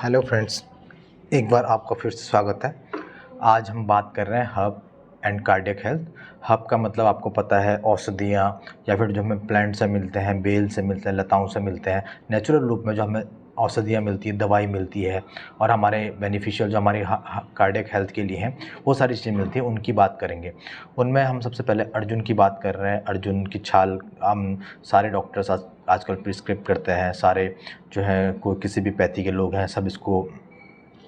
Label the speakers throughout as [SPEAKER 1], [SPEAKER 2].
[SPEAKER 1] Hello friends, एक बार आपका फिर से स्वागत है। आज हम बात कर रहे हैं herb and cardiac health. Herb का मतलब आपको पता है औषधियाँ या फिर जो हमें प्लांट से मिलते हैं, बेल से मिलते हैं, लताओं से मिलते हैं, नेचुरल रूप में जो हमें औषधियाँ मिलती है, दवाई मिलती है और हमारे बेनिफिशियल जो हमारी कार्डियक हेल्थ के लिए हैं, वो सारी चीज़ें मिलती हैं, उनकी बात करेंगे। उनमें हम सबसे पहले अर्जुन की बात कर रहे हैं। अर्जुन की छाल हम सारे डॉक्टर्स आजकल प्रिस्क्राइब करते हैं। सारे जो है कोई किसी भी पैथी के लोग हैं, सब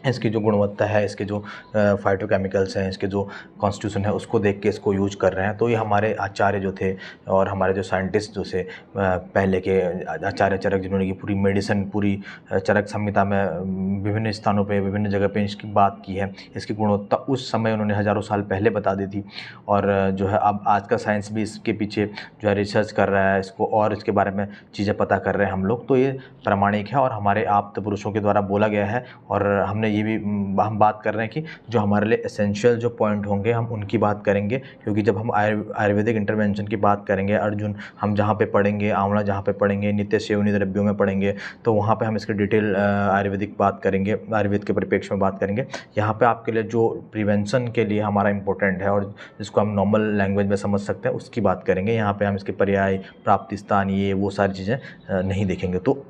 [SPEAKER 1] इसकी जो गुणवत्ता है, इसके जो फाइटोकेमिकल्स हैं, इसके जो कॉन्स्टिट्यूशन है, उसको देख के इसको यूज कर रहे हैं। तो ये हमारे आचार्य जो थे और हमारे जो साइंटिस्ट जो थे पहले के आचार्य चरक, जिन्होंने की पूरी मेडिसिन, पूरी चरक संहिता में विभिन्न स्थानों पे, विभिन्न जगह पे इसकी बात की है। इसकी गुणवत्ता उस समय उन्होंने हज़ारों साल पहले बता दी थी। और जो है अब आज का साइंस भी इसके पीछे जो है रिसर्च कर रहा है इसको, और इसके बारे में चीज़ें पता कर रहे हैं हम लोग। तो ये प्रामाणिक है और हमारे आप्त पुरुषों के द्वारा बोला गया है। और हमने ये भी हम बात कर रहे हैं कि जो हमारे लिए एसेंशियल जो पॉइंट होंगे हम उनकी बात करेंगे, क्योंकि जब हम आयुर्वेदिक इंटरवेंशन की बात करेंगे, अर्जुन हम जहाँ पे पढ़ेंगे, आंवला जहाँ पे पढ़ेंगे, नित्य सेवनीय द्रव्यों में पढ़ेंगे, तो वहाँ पे हम इसकी डिटेल आयुर्वेदिक बात करेंगे, आयुर्वेद के परिप्रेक्ष्य में बात करेंगे। यहाँ पे आपके लिए जो प्रिवेंशन के लिए हमारा इंपॉर्टेंट है और जिसको हम नॉर्मल लैंग्वेज में समझ सकते हैं, उसकी बात करेंगे। यहाँ पे हम इसके पर्याय, प्राप्ति स्थान, ये वो सारी चीज़ें नहीं देखेंगे। तो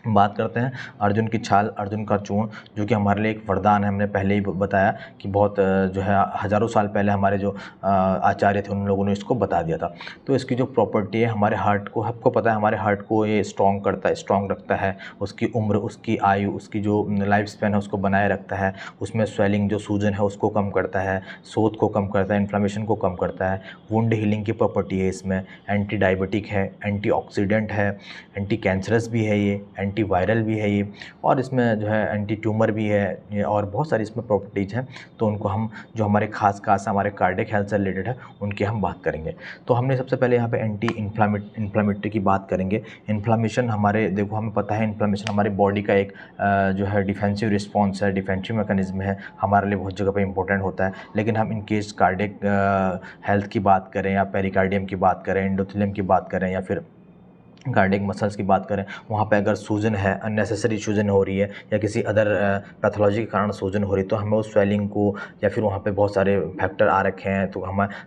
[SPEAKER 1] बात करते हैं अर्जुन की छाल, अर्जुन का चूर्ण, जो कि हमारे लिए एक वरदान है। हमने पहले ही बताया कि बहुत जो है हज़ारों साल पहले हमारे जो आचार्य थे उन लोगों ने इसको बता दिया था। तो इसकी जो प्रॉपर्टी है हमारे हार्ट को, आपको पता है हमारे हार्ट को ये स्ट्रॉन्ग करता है, स्ट्रॉन्ग रखता है। उसकी उम्र, उसकी आयु, उसकी जो लाइफ स्पैन है उसको बनाए रखता है। उसमें स्वेलिंग, जो सूजन है, उसको कम करता है, सोत को कम करता है, इन्फ्लेमेशन को कम करता है। वुंड हीलिंग की प्रॉपर्टी है इसमें। एंटी डायबिटिक है, एंटीऑक्सीडेंट है, एंटी कैंसरस भी है, ये एंटी वायरल भी है ये, और इसमें जो है एंटी ट्यूमर भी है ये, और बहुत सारी इसमें प्रॉपर्टीज़ हैं। तो उनको हम जो हमारे खास हमारे कार्डियक हेल्थ से रिलेटेड है उनकी हम बात करेंगे। तो हमने सबसे पहले यहाँ पे एंटी इन्फ्लामेटरी की बात करेंगे। इन्फ्लामेशन हमारे, देखो हमें पता है इन्फ्लामेशन हमारी बॉडी का एक जो है डिफेंसिव रिस्पॉन्स है, डिफेंसिव मैकेनिज्म है, हमारे लिए बहुत जगह पे इंपॉर्टेंट होता है। लेकिन हम इन केस कार्डियक हेल्थ की बात करें या पेरिकार्डियम की बात करें, एंडोथेलियम की बात करें या फिर कार्डियक मसल्स की बात करें, वहाँ पे अगर सूजन है, अननेसेसरी सूजन हो रही है या किसी अदर पैथोलॉजी के कारण सूजन हो रही है, तो हमें उस स्वेलिंग को, या फिर वहाँ पे बहुत सारे फैक्टर आ रखे हैं तो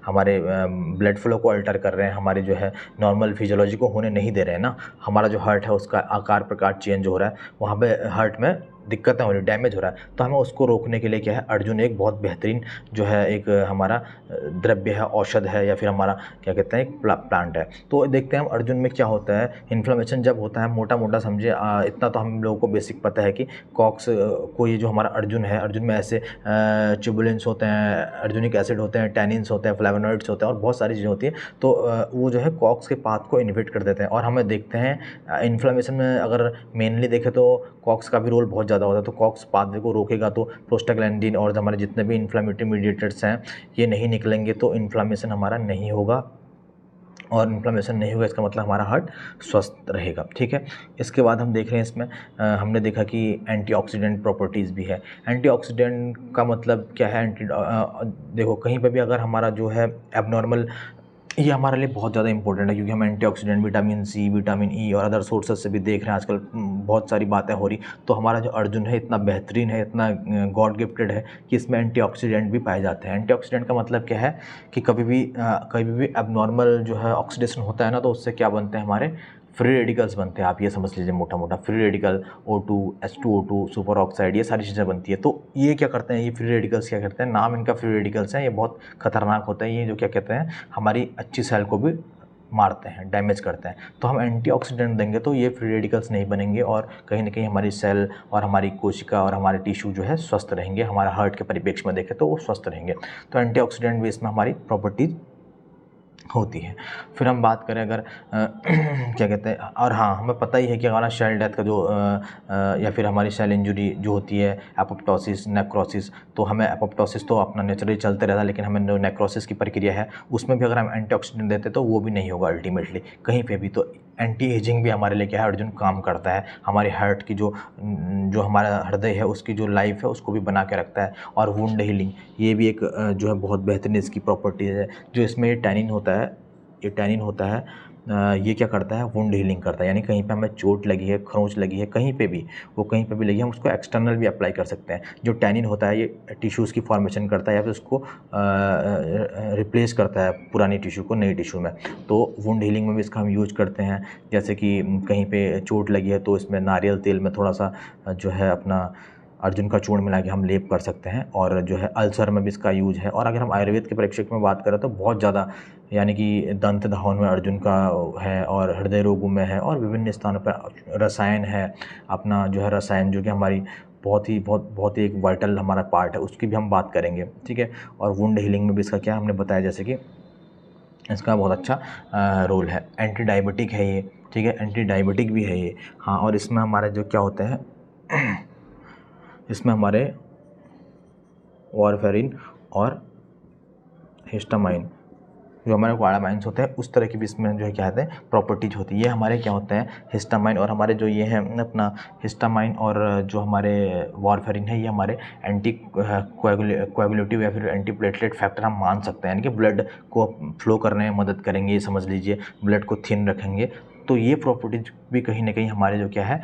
[SPEAKER 1] हमारे ब्लड फ्लो को अल्टर कर रहे हैं, हमारी जो है नॉर्मल फिजियोलॉजी को होने नहीं दे रहे हैं ना। हमारा जो हार्ट है उसका आकार प्रकार चेंज हो रहा है, वहाँ पे हार्ट में दिक्कतें हो रही, डैमेज हो रहा है। तो हमें उसको रोकने के लिए क्या है, अर्जुन एक बहुत बेहतरीन जो है एक हमारा द्रव्य है, औषध है, या फिर हमारा क्या कहते हैं एक प्लांट है। तो देखते हैं हम अर्जुन में क्या होता है। इन्फ्लेमेशन जब होता है, मोटा मोटा समझे, इतना तो हम लोगों को बेसिक पता है कि कॉक्स को, ये जो हमारा अर्जुन है, अर्जुन में ऐसे ट्यूबुलेंस होते हैं, अर्जुनिक एसिड होते हैं, टैनिन्स होते हैं, फ्लेवोनॉइड्स होते हैं, और बहुत सारी चीज़ें होती हैं। तो वो जो है कॉक्स के पाथ को इनहिबिट कर देते हैं। और हमें देखते हैं इन्फ्लेमेशन में अगर मेनली देखें तो कॉक्स का भी रोल बहुत ज़्यादा होता है। तो कॉक्स पाथवे को रोकेगा तो प्रोस्टाग्लैंडिन और हमारे जितने भी इन्फ्लेमेटरी मीडिएटर्स हैं ये नहीं निकलेंगे, तो इन्फ्लेमेशन हमारा नहीं होगा। और इन्फ्लेमेशन नहीं होगा इसका मतलब हमारा हार्ट स्वस्थ रहेगा। ठीक है, इसके बाद हम देख रहे हैं इसमें हमने देखा कि एंटीऑक्सीडेंट प्रॉपर्टीज़ भी है। एंटीऑक्सीडेंट का मतलब क्या है? देखो कहीं पे भी अगर हमारा जो है एबनॉर्मल, ये हमारे लिए बहुत ज़्यादा इंपॉर्टेंट है, क्योंकि हम antioxidant vitamin C, vitamin E और अदर सोर्सेज से भी देख रहे हैं आजकल बहुत सारी बातें हो रही। तो हमारा जो अर्जुन है इतना बेहतरीन है, इतना गॉड गिफ्टेड है कि इसमें एंटीऑक्सीडेंट भी पाए जाते हैं। एंटीऑक्सीडेंट का मतलब क्या है कि कभी भी एबनॉर्मल जो है ऑक्सीडेशन होता है ना, तो उससे क्या बनते हैं, हमारे फ्री रेडिकल्स बनते हैं। आप ये समझ लीजिए मोटा मोटा free radical, O2, H2O2, super oxide, ये सारी चीज़ें बनती है। तो ये क्या करते हैं, ये फ्री रेडिकल्स क्या करते हैं, नाम इनका फ्री रेडिकल्स है, ये बहुत खतरनाक होता है। ये जो क्या कहते हैं, हमारी अच्छी सेल को भी मारते हैं, डैमेज करते हैं। तो हम एंटीऑक्सीडेंट देंगे तो ये फ्री रेडिकल्स नहीं बनेंगे, और कहीं ना कहीं हमारी सेल और हमारी कोशिका और हमारे टिश्यू जो है स्वस्थ रहेंगे। हमारा हार्ट के परिप्रेक्ष्य में देखें तो वो स्वस्थ रहेंगे। तो एंटीऑक्सीडेंट भी इसमें हमारी प्रॉपर्टीज होती है। फिर हम बात करें अगर क्या कहते हैं, और हाँ हमें पता ही है कि हमारा सेल डेथ का जो या फिर हमारी सेल इंजरी जो होती है, एपोप्टोसिस, नेक्रोसिस, तो हमें एपोप्टोसिस तो अपना नेचुरली चलते रहता है, लेकिन हमें जो नेक्रोसिस की प्रक्रिया है उसमें भी अगर हम एंटीऑक्सीडेंट देते तो वो भी नहीं होगा अल्टीमेटली कहीं पे भी। तो एंटी एजिंग भी हमारे लिए क्या है, अर्जुन काम करता है। हमारे हार्ट की जो हमारा हृदय है उसकी जो लाइफ है उसको भी बना के रखता है। और वुंड हीलिंग, ये भी एक जो है बहुत बेहतरीन इसकी प्रॉपर्टीज़ है। जो इसमें ये टैनिन होता है, ये टैनिन होता है ये क्या करता है, वुंड हीलिंग करता है। यानी कहीं पे हमें चोट लगी है, खरोंच लगी है, कहीं पे भी, वो कहीं पे भी लगी है, हम उसको एक्सटर्नल भी अप्लाई कर सकते हैं। जो टैनिन होता है ये टिश्यूज़ की फॉर्मेशन करता है या फिर उसको रिप्लेस करता है पुरानी टिश्यू को नई टिश्यू में। तो वुंड हीलिंग में भी इसका हम यूज करते हैं। जैसे कि कहीं पे चोट लगी है तो इसमें नारियल तेल में थोड़ा सा जो है अपना अर्जुन का चूर्ण मिला के हम लेप कर सकते हैं, और जो है अल्सर में भी इसका यूज है। और अगर हम आयुर्वेद के परिप्रेक्ष्य में बात करें तो बहुत ज़्यादा, यानी कि दंत धावन में अर्जुन का है, और हृदय रोगों में है, और विभिन्न स्थानों पर रसायन है अपना, जो है रसायन जो कि हमारी बहुत ही एक वाइटल हमारा पार्ट है, उसकी भी हम बात करेंगे, ठीक है। और वुंड हीलिंग में भी इसका क्या हमने बताया, जैसे कि इसका बहुत अच्छा रोल है। एंटी डायबिटिक है ये, ठीक है, एंटी डायबिटिक भी है ये। हाँ, और इसमें हमारे जो क्या होते हैं इसमें हमारे वारफेरिन और हिस्टामाइन, जो हमारे क्वाडामाइंस होते हैं, उस तरह की भी इसमें जो है क्या कहते हैं प्रॉपर्टीज होती है। ये हमारे क्या होते हैं हिस्टामाइन, और हमारे जो ये हैं अपना हिस्टामाइन और जो हमारे वारफेरिन है, ये हमारे एंटी कोएगुलेटिव या फिर एंटी प्लेटलेट फैक्टर हम मान सकते हैं। यानी कि ब्लड को फ्लो करने में मदद करेंगे, ये समझ लीजिए, ब्लड को थिन रखेंगे। तो ये प्रॉपर्टीज भी कहीं ना कहीं हमारे जो क्या है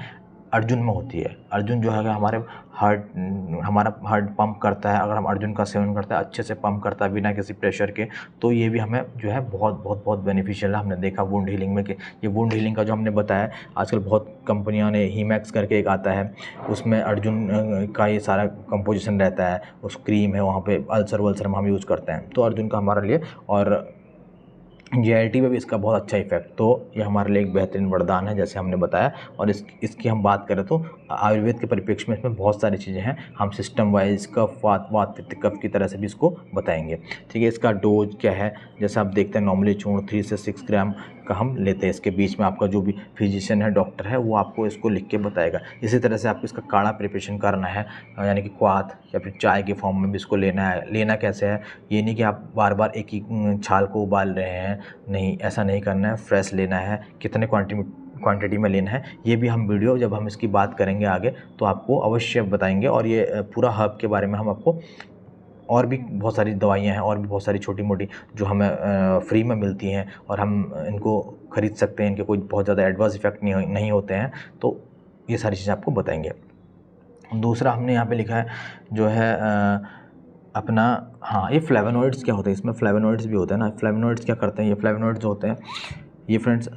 [SPEAKER 1] अर्जुन में होती है। अर्जुन जो है हमारा हार्ट पंप करता है, अगर हम अर्जुन का सेवन करते हैं अच्छे से पंप करता है बिना किसी प्रेशर के, तो ये भी हमें जो है बहुत बेनिफिशियल है। हमने देखा वुंड हीलिंग में कि ये वुंड हीलिंग का जो हमने बताया, आजकल बहुत कंपनियों ने हीमैक्स करके एक आता है, उसमें अर्जुन का ये सारा कंपोजिशन रहता है, उस क्रीम है, वहाँ पे अल्सर वल्सर में हम यूज़ करते हैं, तो अर्जुन का हमारे लिए, और जीआईटी में भी इसका बहुत अच्छा इफेक्ट, तो ये हमारे लिए एक बेहतरीन वरदान है जैसे हमने बताया। और इसकी हम बात करें तो आयुर्वेद के परिप्रेक्ष्य में इसमें बहुत सारी चीज़ें हैं, हम सिस्टम वाइज कफ वात पित्त कफ की तरह से भी इसको बताएंगे, ठीक है। इसका डोज क्या है, जैसे आप देखते हैं नॉर्मली चूर्ण 3 से 6 ग्राम का हम लेते हैं। इसके बीच में आपका जो भी फिजिशियन है, डॉक्टर है, वो आपको इसको लिख के बताएगा। इसी तरह से आपको इसका काढ़ा प्रिपरेशन करना है, यानी कि क्वाथ या फिर चाय के फॉर्म में भी इसको लेना है। लेना कैसे है, ये नहीं कि आप बार बार एक ही छाल को उबाल रहे हैं, नहीं, ऐसा नहीं करना है, फ्रेश लेना है, कितने क्वांटिटी में लेना है, ये भी हम वीडियो जब हम इसकी बात करेंगे आगे तो आपको अवश्य बताएंगे। और ये पूरा हर्ब के बारे में हम आपको, और भी बहुत सारी दवाइयाँ हैं और भी बहुत सारी छोटी मोटी जो हमें फ्री में मिलती हैं और हम इनको खरीद सकते हैं, इनके कोई बहुत ज़्यादा एडवर्स इफेक्ट नहीं होते हैं, तो ये सारी चीज़ें आपको बताएंगे। दूसरा हमने यहाँ पे लिखा है जो है अपना, हाँ, ये फ्लेवोनॉइड्स क्या होते हैं, इसमें फ्लेवोनॉइड्स भी होते हैं ना। फ्लेवोनॉइड्स क्या करते हैं, ये फ्लेवोनॉइड्स जो होते हैं ये फ्रेंड्स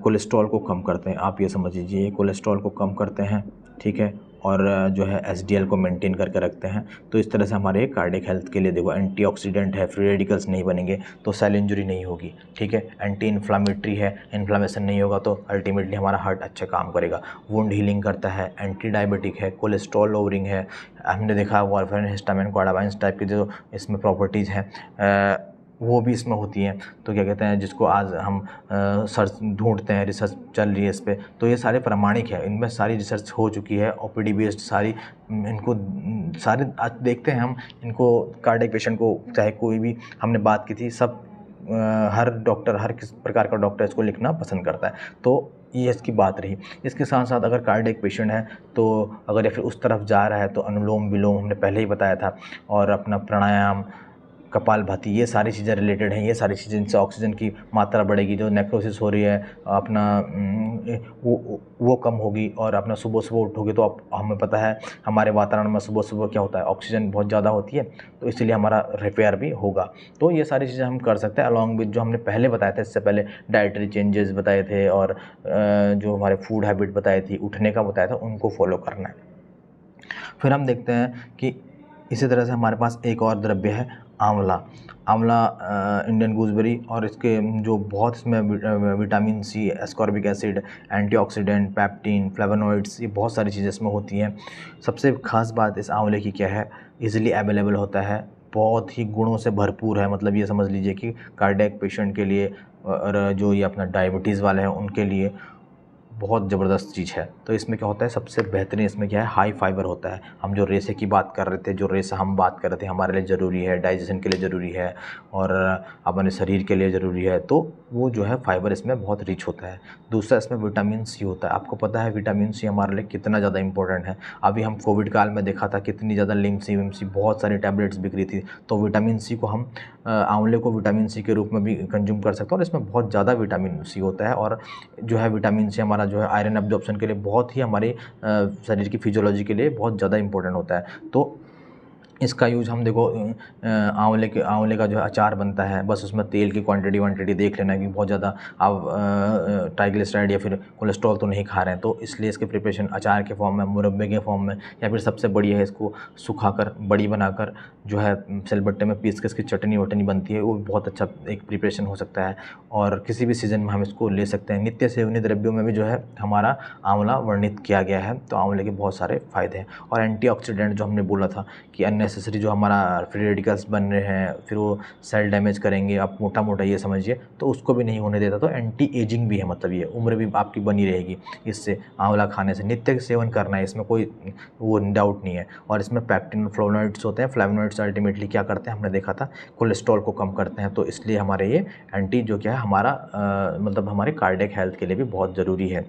[SPEAKER 1] कोलेस्ट्रॉल को कम करते हैं, आप ये समझ लीजिए, ये कोलेस्ट्रॉल को कम करते हैं, ठीक है, और जो है एसडीएल को मेंटेन करके रखते हैं। तो इस तरह से हमारे कार्डियक हेल्थ के लिए देखो एंटीऑक्सीडेंट है, फ्री रेडिकल्स नहीं बनेंगे तो सेल इंजरी नहीं होगी, ठीक है, एंटी इन्फ्लामेटरी है, इन्फ्लामेशन नहीं होगा तो अल्टीमेटली हमारा हार्ट अच्छा काम करेगा। वुंड हीलिंग करता है, एंटी डायबिटिक है, कोलेस्ट्रॉल लोअरिंग है, हमने देखा वारफेरिन हिस्टामाइन क्वाडामाइंस टाइप की जो इसमें प्रॉपर्टीज़ हैं वो भी इसमें होती हैं। तो क्या कहते हैं, जिसको आज हम सर्च ढूंढते हैं, रिसर्च चल रही है इस पर, तो ये सारे प्रमाणिक है, इनमें सारी रिसर्च हो चुकी है, ओपीडी बेस्ड सारी, इनको सारे आज देखते हैं हम इनको। कार्डियक पेशेंट को चाहे कोई भी हमने बात की थी, सब हर डॉक्टर, हर किस प्रकार का डॉक्टर इसको लिखना पसंद करता है। तो ये इसकी बात रही। इसके साथ साथ अगर कार्डियक पेशेंट है तो अगर या फिर उस तरफ जा रहा है तो अनुलोम विलोम हमने पहले ही बताया था, और अपना प्राणायाम, कपालभाति, ये सारी चीज़ें रिलेटेड हैं। ये सारी चीज़ें, इनसे ऑक्सीजन की मात्रा बढ़ेगी, जो नेक्रोसिस हो रही है अपना वो कम होगी, और अपना सुबह सुबह उठोगे तो हमें पता है हमारे वातावरण में सुबह सुबह क्या होता है, ऑक्सीजन बहुत ज़्यादा होती है, तो इसलिए हमारा रिपेयर भी होगा। तो ये सारी चीज़ें हम कर सकते हैं अलॉन्ग विद जो हमने पहले बताया था, इससे पहले डाइटरी चेंजेस बताए थे और जो हमारे फूड हैबिट बताई थी, उठने का बताया था, उनको फॉलो करना है। फिर हम देखते हैं कि इसी तरह से हमारे पास एक और द्रव्य है आंवला। इंडियन गूसबेरी, और इसके जो बहुत इसमें vitamin C, ascorbic acid, antioxidant, pectin, flavonoids, ये बहुत सारी चीज़ें इसमें होती हैं। सबसे ख़ास बात इस आंवले की क्या है, इजीली अवेलेबल होता है, बहुत ही गुणों से भरपूर है। मतलब ये समझ लीजिए कि कार्डियक पेशेंट के लिए और जो ये अपना डायबिटीज़ वाले हैं उनके लिए बहुत ज़बरदस्त चीज़ है। तो इसमें क्या होता है, सबसे बेहतरीन इसमें क्या है, हाई फाइबर होता है। हम जो रेशे की बात कर रहे थे, जो रेशा हम बात कर रहे थे हमारे लिए ज़रूरी है, डाइजेशन के लिए ज़रूरी है और अपने शरीर के लिए ज़रूरी है, तो वो जो है फाइबर इसमें बहुत रिच होता है। दूसरा इसमें विटामिन सी होता है। आपको पता है विटामिन सी हमारे लिए कितना ज़्यादा इंपॉर्टेंट है। अभी हम कोविड काल में देखा था कितनी ज़्यादा लिमसी विमसी बहुत सारी टैबलेट्स बिक रही थी। तो विटामिन सी को हम आंवले को विटामिन सी के रूप में भी कंज्यूम कर सकते हैं और इसमें बहुत ज़्यादा विटामिन सी होता है। और जो है विटामिन सी हमारा जो है आयरन एब्जॉर्प्शन के लिए बहुत ही हमारे शरीर की फिजियोलॉजी के लिए बहुत ज़्यादा इंपॉर्टेंट होता है। तो इसका यूज़ हम देखो आंवले का जो है अचार बनता है, बस उसमें तेल की क्वांटिटी वांटिटी देख लेना कि बहुत ज़्यादा आप ट्राइग्लिसराइड या फिर कोलेस्ट्रॉल तो नहीं खा रहे हैं, तो इसलिए इसके प्रिपरेशन अचार के फॉर्म में, मुरब्बे के फॉर्म में, या फिर सबसे बढ़िया है इसको सुखाकर बड़ी बनाकर जो है सिलबट्टे में पीस के इसकी चटनी वटनी बनती है, वो भी बहुत अच्छा एक प्रिपरेशन हो सकता है। और किसी भी सीज़न में हम इसको ले सकते हैं। नित्य सेवनीय द्रव्यों में भी जो है हमारा आंवला वर्णित किया गया है। तो आंवले के बहुत सारे फ़ायदे हैं। और एंटीऑक्सीडेंट जो हमने बोला था कि अननेसेसरी जो हमारा फ्री रेडिकल्स बन रहे हैं फिर वो सेल डैमेज करेंगे, आप मोटा मोटा ये समझिए, तो उसको भी नहीं होने देता। तो एंटी एजिंग भी है, मतलब ये उम्र भी आपकी बनी रहेगी इससे आंवला खाने से। नित्य सेवन करना है, इसमें कोई वो डाउट नहीं है। और इसमें पैक्टिन फ्लोवोनॉइड्स होते हैं। फ्लेवोनॉइड्स अल्टीमेटली क्या करते हैं, हमने देखा था कोलेस्ट्रॉल को कम करते हैं। तो इसलिए हमारे ये एंटी जो क्या है हमारा मतलब हमारे कार्डियक हेल्थ के लिए भी बहुत ज़रूरी है।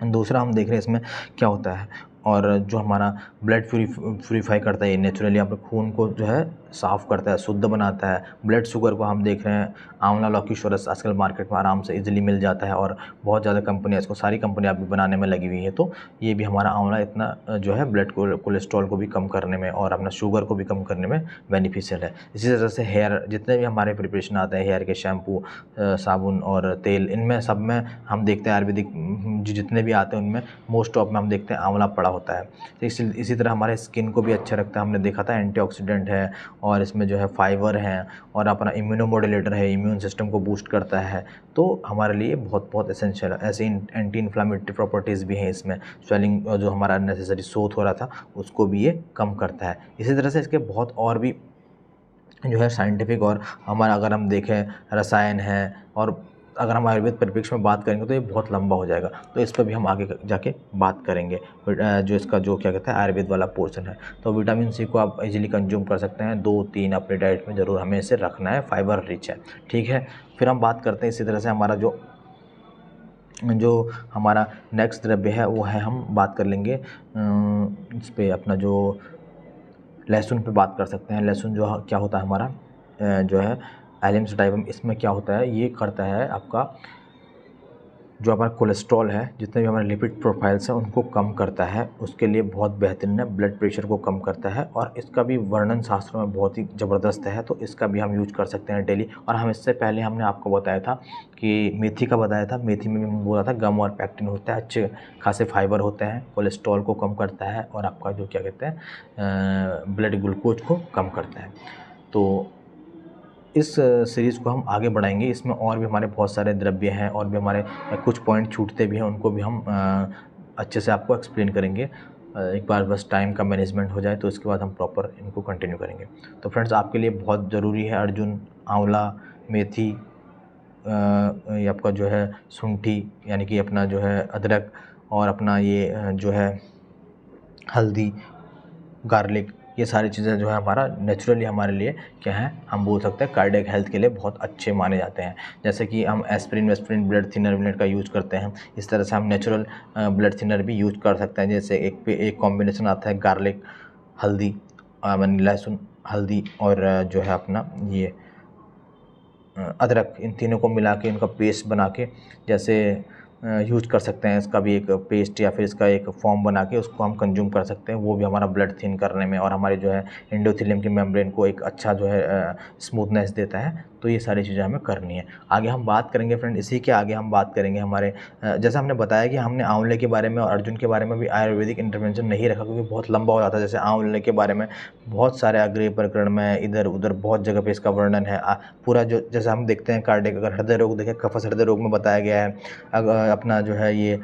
[SPEAKER 1] दूसरा हम देख रहे हैं इसमें क्या होता है, और जो हमारा ब्लड प्यूरीफाई करता है, ये नेचुरली अपने खून को जो है साफ़ करता है, शुद्ध बनाता है। ब्लड शुगर को हम देख रहे हैं आंवला लॉक्यूशोरस आजकल मार्केट में आराम से इजीली मिल जाता है और बहुत ज़्यादा कंपनियाँ इसको, सारी कंपनियाँ अभी बनाने में लगी हुई है। तो ये भी हमारा आंवला इतना जो है ब्लड कोलेस्ट्रॉल को भी कम करने में और अपना शुगर को भी कम करने में बेनिफिशियल है। इसी तरह से हेयर जितने भी हमारे प्रिपरेशन आते हैं, हेयर के शैम्पू, साबुन और तेल, इनमें सब में हम देखते हैं आयुर्वेदिक जितने भी आते हैं उनमें मोस्ट ऑफ में हम देखते हैं आंवला पड़ा होता है। तो इसी तरह हमारे स्किन को भी अच्छा रखता है। हमने देखा था एंटीऑक्सीडेंट है और इसमें जो है फाइबर है और अपना इम्यूनोमोडुलेटर है, इम्यून सिस्टम को बूस्ट करता है। तो हमारे लिए बहुत बहुत एसेंशियल है। ऐसे एंटी इन्फ्लामेटरी प्रॉपर्टीज़ भी हैं इसमें। स्वेलिंग जो हमारा अननेसेसरी सोथ हो रहा था उसको भी ये कम करता है। इसी तरह से इसके बहुत और भी जो है साइंटिफिक और हमारा अगर हम देखें रसायन है, और अगर हम आयुर्वेद परिप्रेक्ष्य में बात करेंगे तो ये बहुत लंबा हो जाएगा। तो इस पर भी हम आगे जाके बात करेंगे। जो इसका जो क्या कहते हैं आयुर्वेद वाला पोर्शन है। तो विटामिन सी को आप इजीली कंज्यूम कर सकते हैं, 2-3 अपने डाइट में ज़रूर हमें इसे रखना है, फाइबर रिच है, ठीक है। फिर हम बात करते हैं इसी तरह से हमारा जो हमारा नेक्स्ट द्रव्य है वो है, हम बात कर लेंगे इस पर अपना जो लहसुन पे बात कर सकते हैं। लहसुन जो क्या होता है हमारा जो है एलियम सटाइवम, इसमें क्या होता है, ये करता है आपका जो हमारा कोलेस्ट्रॉल है, जितने भी हमारे लिपिड प्रोफाइल्स हैं उनको कम करता है। उसके लिए बहुत बेहतरीन है, ब्लड प्रेशर को कम करता है और इसका भी वर्णन शास्त्र में बहुत ही ज़बरदस्त है। तो इसका भी हम यूज कर सकते हैं डेली। और हम इससे पहले हमने आपको बताया था कि मेथी का बताया था, मेथी में भी हमने बोला था गम और पैक्टिन होता है, अच्छे खासे फाइबर होते हैं, कोलेस्ट्रॉल को कम करता है और आपका जो क्या कहते हैं ब्लड ग्लूकोज को कम करता है। तो इस सीरीज़ को हम आगे बढ़ाएंगे। इसमें और भी हमारे बहुत सारे द्रव्य हैं और भी हमारे कुछ पॉइंट छूटते भी हैं, उनको भी हम अच्छे से आपको एक्सप्लेन करेंगे। एक बार बस टाइम का मैनेजमेंट हो जाए तो इसके बाद हम प्रॉपर इनको कंटिन्यू करेंगे। तो फ्रेंड्स, आपके लिए बहुत ज़रूरी है अर्जुन, आंवला, मेथी, ये आपका जो है शुंठी यानी कि अपना जो है अदरक, और अपना ये जो है हल्दी, गार्लिक, ये सारी चीज़ें जो है हमारा नेचुरली हमारे लिए क्या है, हम बोल सकते हैं कार्डियक हेल्थ के लिए बहुत अच्छे माने जाते हैं। जैसे कि हम एस्पिरिन वेस्पिरिन ब्लड थिनर विनर का यूज़ करते हैं, इस तरह से हम नेचुरल ब्लड थिनर भी यूज़ कर सकते हैं। जैसे एक कॉम्बिनेशन आता है गार्लिक, हल्दी, लहसुन, हल्दी और जो है अपना ये अदरक, इन तीनों को मिला के इनका पेस्ट बना के जैसे यूज़ कर सकते हैं। इसका भी एक पेस्ट या फिर इसका एक फॉर्म बना के उसको हम कंज्यूम कर सकते हैं। वो भी हमारा ब्लड थिन करने में और हमारे जो है एंडोथेलियम की मेम्ब्रेन को एक अच्छा जो है स्मूथनेस देता है। तो ये सारी चीज़ें हमें करनी है। आगे हम बात करेंगे फ्रेंड, इसी के आगे हम बात करेंगे हमारे जैसा हमने बताया कि हमने आंवले के बारे में और अर्जुन के बारे में भी आयुर्वेदिक इंटरवेंशन नहीं रखा क्योंकि बहुत लंबा हो जाता है। जैसे आंवले के बारे में बहुत सारे अग्रिय प्रकरण में इधर उधर बहुत जगह पे इसका वर्णन है। पूरा जो जैसे हम देखते हैं कार्डियक, अगर हृदय रोग देखें, कफस हृदय रोग में बताया गया है। अगर अपना जो है ये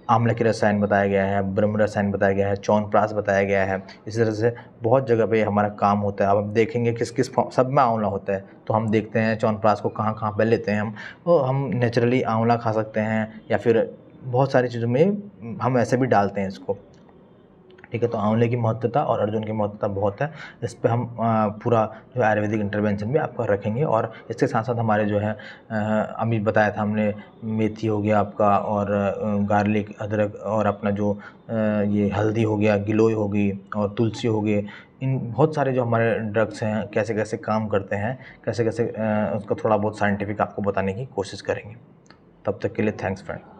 [SPEAKER 1] आम्ल की रसायन बताया गया है, ब्रह्म रसायन बताया गया है, च्यवनप्राश बताया गया है। इसी तरह से बहुत जगह पे हमारा काम होता है। अब हम देखेंगे किस किस सब में आंवला होता है, तो हम देखते हैं च्यवनप्राश को कहाँ कहाँ पे लेते हैं हम। तो हम नेचुरली आंवला खा सकते हैं या फिर बहुत सारी चीज़ों में हम ऐसे भी डालते हैं इसको। ठीक है। तो आंवले की महत्वता और अर्जुन की महत्वता बहुत है। इस पे हम पूरा जो आयुर्वेदिक इंटरवेंशन भी आपका रखेंगे। और इसके साथ साथ हमारे जो है अभी बताया था हमने, मेथी हो गया आपका, और गार्लिक, अदरक, और अपना जो ये हल्दी हो गया, गिलोय हो गई, और तुलसी हो गई। इन बहुत सारे जो हमारे ड्रग्स हैं कैसे कैसे काम करते हैं, कैसे कैसे उसका थोड़ा बहुत साइंटिफिक आपको बताने की कोशिश करेंगे। तब तक के लिए थैंक्स फ्रेंड।